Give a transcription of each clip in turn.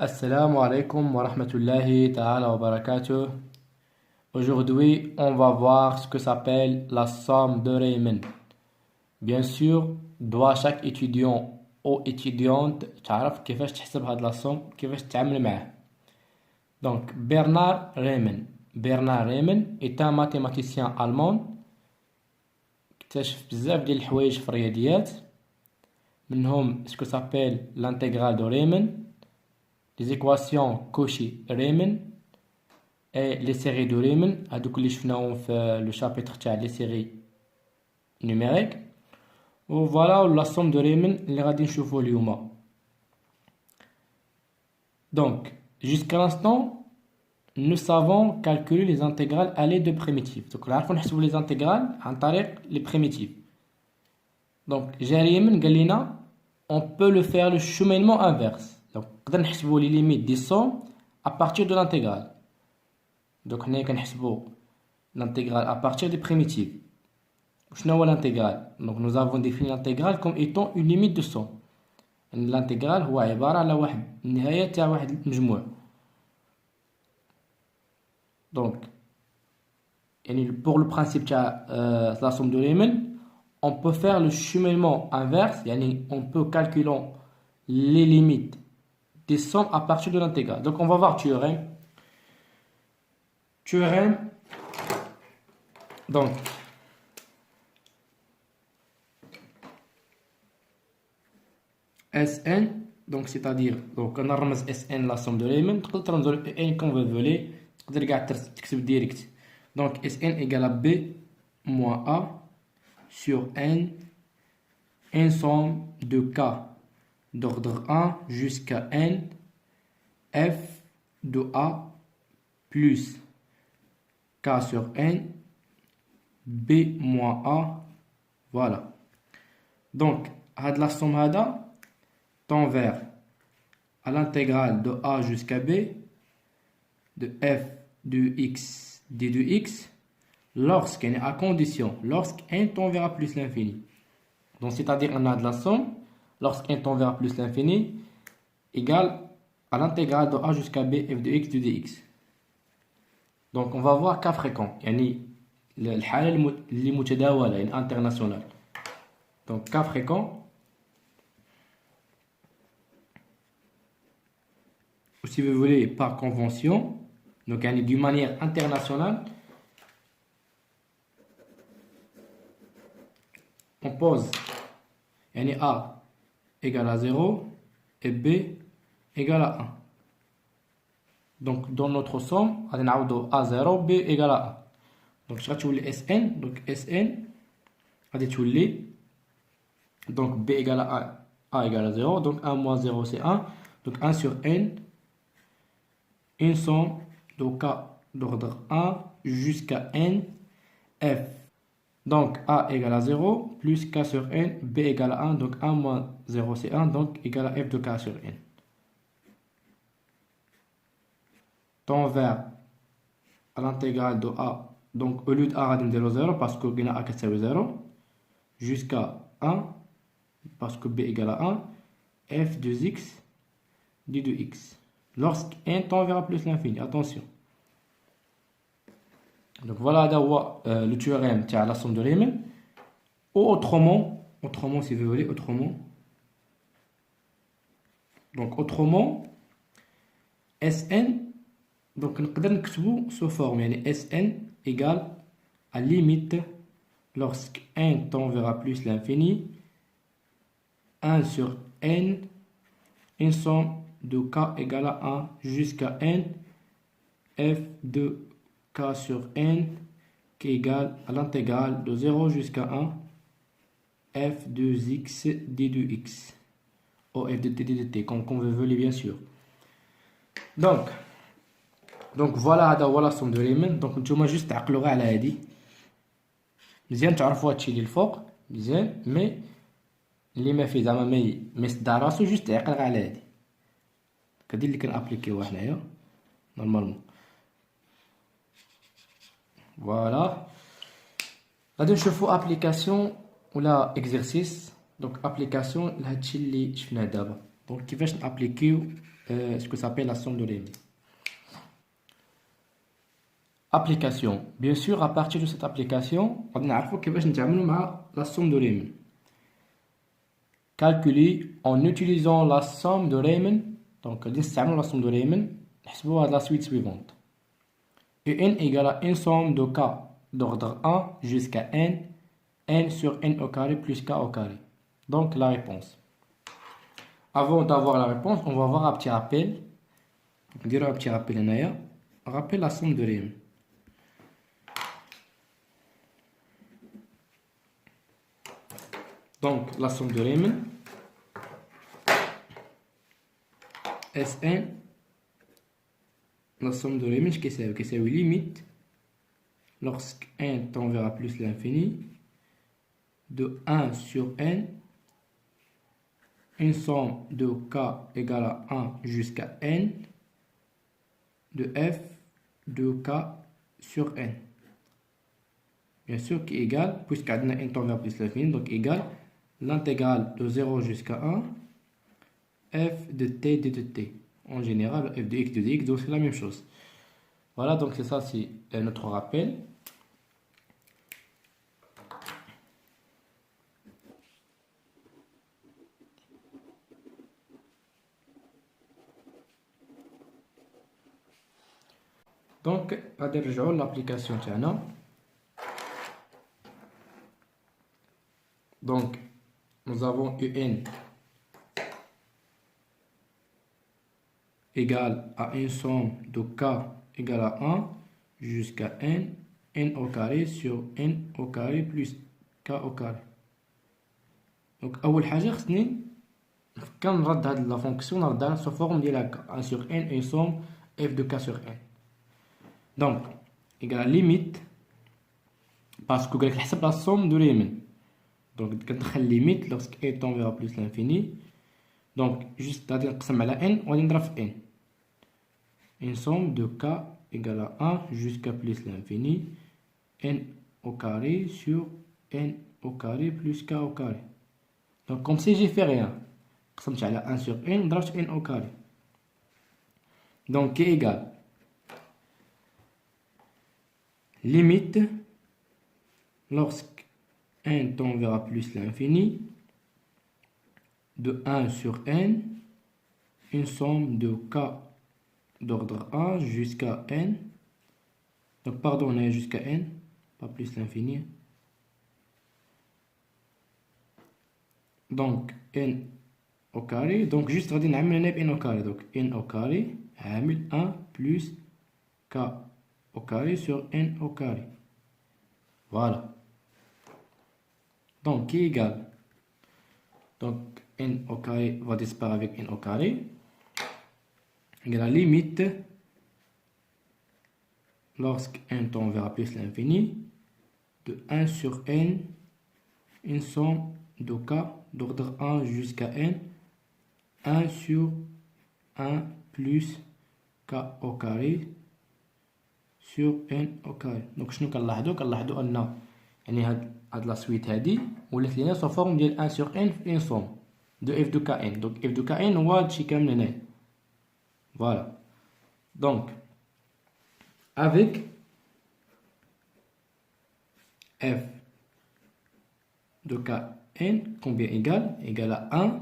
Assalamu alaikum wa rahmatullahi ta'ala wa barakatuh. Aujourd'hui, on va voir ce que s'appelle la somme de Riemann. Bien sûr, doit chaque étudiant ou étudiante تعرف كيفاش تحسب هاد la somme كيفاش تتعامل معاه. Donc, Bernard Riemann. Bernard Riemann est un mathématicien allemand اكتشف بزاف ديال الحوايج في الرياضيات منهم ce que s'appelle l'intégrale de Riemann, les équations Cauchy-Riemann et les séries de Riemann هادوك اللي شفناهم في لو شابيتر تاع لي séries numériques. و فوالا la somme de Riemann اللي غادي نشوفو اليوم. Donc, jusqu'à l'instant, nous savons calculer les intégrales à l'aide de primitives. Donc, نعرفو نحسبو les intégrales عن طريق les primitives. Donc, جا Riemann قال لنا on peut le faire le cheminement inverse. Donc, نقدر نحسبو les limites des sommes à partir de l'intégrale. Donc, هنا كنحسبو l'intégrale à partir des primitives. شنو هو l'intégrale? Donc, nous avons défini l'intégrale comme étant une limite de somme. l'intégrale هو عبارة على واحد النهاية تاع واحد المجموع. Donc, pour le principe تاع la somme de Riemann, on peut faire le cheminement inverse, on peut calculer les limites des sommes à partir de l'intégrale. Donc, on va voir théorème. Donc, Sn, donc c'est-à-dire, donc on a رمز Sn la somme de Riemann, تقدر ترمزو N comme vous voulez, تقدر كاع تكتب direct. Donc Sn égale à B moins A sur N, une somme de K d'ordre 1 jusqu'à N, F de A plus K sur N, B moins A, voilà. Donc, la somme tend vers à l'intégrale de A jusqu'à B de f de x d de x lorsqu'elle est à condition, lorsqu'n tend vers plus l'infini. Donc, c'est-à-dire on a de la somme lorsqu'n tend vers plus l'infini égale à l'intégrale de A jusqu'à B f de x de dx. Donc, on va voir cas fréquent, الحالة اللي متداولة internationale. Donc, cas fréquent. Ou si vous voulez par convention, donc d'une manière internationale, on pose A égale à 0 et B égale à 1. Donc dans notre somme, on a A0, B égale à 1. Donc je vais Sn, donc Sn, donc B égale à 1, A égale à 0, donc 1 moins 0 c'est 1, donc 1 sur N, une somme de K d'ordre 1 jusqu'à N, F. Donc A égale à 0, plus K sur N, B égale à 1, donc 1 moins 0 c'est 1, donc égale à F de K sur N. Tend vers à l'intégrale de A, donc au lieu de A radin de 0, parce que il y a A qui est 0, jusqu'à 1, parce que B égale à 1, F de x, d de x. Lorsqu'n tend vers plus l'infini, attention. Donc voilà le théorème de la somme de Riemann. Ou autrement si vous voulez, donc autrement, Sn, donc on peut écrire sous forme, Sn égale à limite lorsqu'n tend vers plus l'infini, 1 sur n, une somme de K égale à 1 jusqu'à N, F de K sur N qui est égal à l'intégrale de 0 jusqu'à 1, F de x d de x, ou F de t d de t, comme vous voulez bien sûr. Donc voilà la somme de Riemann. Donc نتوما juste تعقلوا على هذه مزيان تعرفوا هادشي اللي الفوق مزيان مي اللي ما فيه زعما ما يصدع راسو juste يعقل على هذه كدير اللي كنابليكيوها حنايا نورمالمون. فوالا غادي نشوفو ابليكاسيون ولا اكزرسيس. دونك ابليكاسيون لهادشي اللي شفناه دابا. دونك كيفاش نابليكيو ce que s'appelle la somme de Riemann. Application. Bien sûr, à partir de cette application, on a la somme de Riemann. Calculer en utilisant la somme de Riemann. Donc, la somme de Riemann, c'est la suite suivante. Un égale à une somme de k d'ordre 1 jusqu'à n sur n au carré plus k au carré. Donc, la réponse. Avant d'avoir la réponse, on va voir un petit rappel. On dirait un petit rappel. On rappelle la somme de Riemann. Donc, la somme de Riemann, Sn, la somme de Riemann, qu'est-ce que c'est limite, lorsque n tend vers plus l'infini, de 1 sur n, une somme de k égale à 1 jusqu'à n, de f de k sur n. Bien sûr, qui est égal, puisqu'on a n tend vers plus l'infini, donc égal l'intégrale de 0 jusqu'à 1, f de t d de t. En général, f de x de dx, donc c'est la même chose. Voilà, donc c'est ça, c'est notre rappel. Donc, à l'application تاعنا. Donc, nous avons un égale à une somme de k égale à 1 jusqu'à n au carré sur n au carré plus k au carré. Donc, أول حاجة خصني كنرد هاد لا فونكسيون نردها sous forme ديال 1 sur n une somme f de k sur n. Donc, égale à limite, parce que je vais la somme de Riemann. Donc, je vais limite lorsque n tend vers plus l'infini. Donc, juste à dire que ça m'a la n, on va n. Une somme de k égale à 1 jusqu'à plus l'infini, n au carré sur n au carré plus k au carré. Donc, comme si j'ai fait rien, ça me à 1 sur n, on n au carré. Donc, qui est égal limite lorsque n tend vers plus l'infini de 1 sur n, une somme de k d'ordre 1 jusqu'à n. Donc, pardon, on est jusqu'à n, pas plus l'infini. Donc, n au carré. Donc, juste, on va dire n au carré. Donc, n au carré, 1 plus k au carré sur n au carré. Voilà. Donc, qui est égal. Donc, n au carré va disparaître avec n au carré. Et la limite, lorsque n tend vers plus l'infini, de 1 sur n, une somme de k d'ordre 1 jusqu'à n, 1 sur 1 plus k au carré sur n au carré. Donc, شنو كنلاحظوا أن يعني هاد لا سويت هادي ولات لينا سو فورم ديال 1 sur n في ان somme de f de kn. Donc, f de kn هو هادشي كامل هنايا. Voilà. Donc, avec f de kn, combien égal? Égal à 1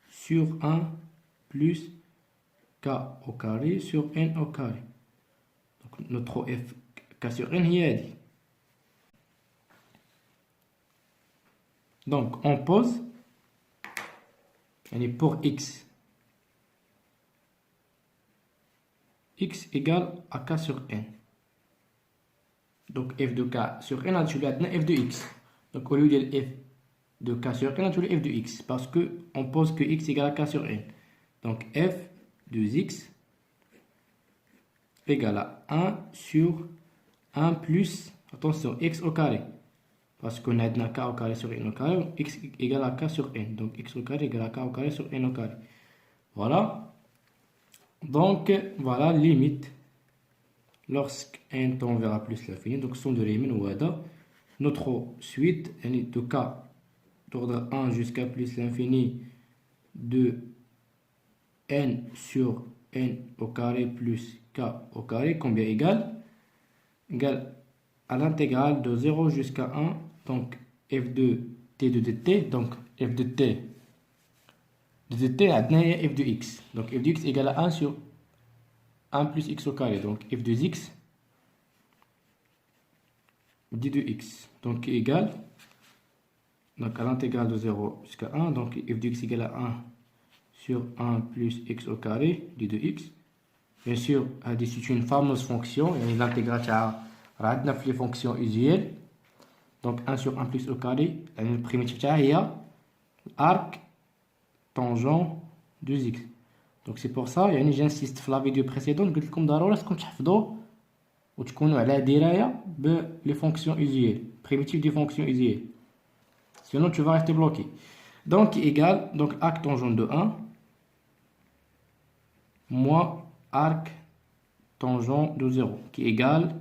sur 1 plus k au carré sur n au carré. Donc, notre f k sur n est dit. Donc, on pose, et pour x égale à k sur n. Donc, f de k sur n, on a f de x. Donc, au lieu de f de k sur n, on a f de x. Parce qu'on pose que x égale à k sur n. Donc, f de x égale à 1 sur 1 plus, attention, x au carré. Parce qu'on a k au carré sur n au carré, donc x égale à k sur n. Donc, x au carré égale à k au carré sur n au carré. Voilà. Donc, voilà, limite, lorsque n tend vers plus l'infini, donc somme de Riemann ou ADA, notre suite, de k d'ordre 1 jusqu'à plus l'infini de n sur n au carré plus k au carré, combien égale? Égale à l'intégrale de 0 jusqu'à 1, donc f de t de dt, donc f de t عندنا هي f de x, donc f de x égale à 1 sur 1 plus x au carré, donc f de x d de x, donc égale, donc à l'intégrale de 0 jusqu'à 1, donc f de x égale à 1 sur 1 plus x au carré d de x. Bien sûr, c'est une fameuse fonction, et l'intégrale عندنا في les fonctions usuelles, donc 1 sur 1 plus au carré, le primitif تاعها هي arc tangent de x. Donc c'est pour ça يعني j'insiste في la vidéo précédente قلت لكم ضروري خصكم تحفظوا وتكونوا على درايه ب les fonctions usuelles, primitifs des fonctions usuelles. Sinon tu vas rester bloqué. Donc égal, donc arc tangent de 1 moins arc tangent de 0 qui est égal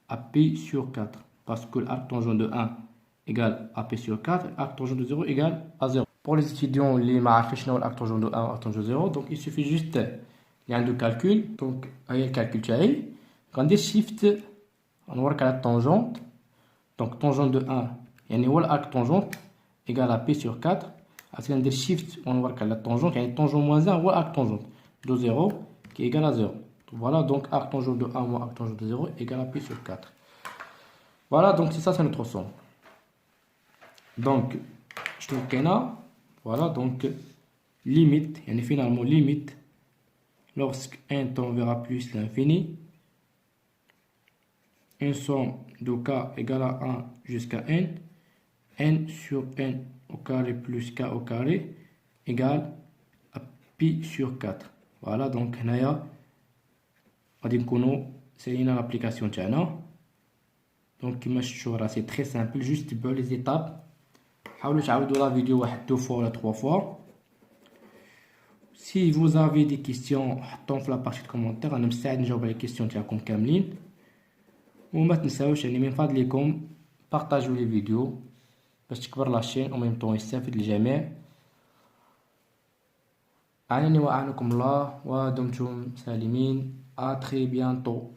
à p sur 4. Parce que l'arc tangent de 1 égale à p sur 4, arc tangent de 0 égale à 0. Pour les étudiants qui ما عارفين شنو l'arc tangent de 1 arc tangent de 0, donc il suffit juste de calcul. Donc هي الكالكول تاعي غندير shift غنورك على التونجونت. donc tangent de 1 يعني هو l'arc tangent égale à p sur 4. عاد غندير shift ونورك على التونجونت يعني tangent moins 1 هو arc tangent de 0 qui est égal à 0. Voilà, donc arc tangent de 1 moins arc tangent de 0 égale à p sur 4. Voilà, donc c'est ça, c'est notre somme. Donc, je trouve qu'il y en a. Voilà, donc limite, et finalement limite, lorsque n tend vers plus l'infini, une somme de k égale à 1 jusqu'à n sur n au carré plus k au carré égale à pi sur 4. Voilà, donc هنايا غادي نكونوا سالينا l'application تاعنا. donc كما شفتوا راه سي تري سامبل, juste تبعوا les étapes. حاولوا تعاودوا la vidéo واحد 2 fois ولا 3 fois. si vous avez des questions حطوهم في la partie de commentaires, انا مستعد نجاوب على les questions تاعكم كاملين. وما تنساوش يعني من فضلكم بارطاجوا لي فيديو باش تكبر لاشين او ميم طون يستافد الجميع. أعنني وأعنكم الله ودمتم سالمين. à très bientôt.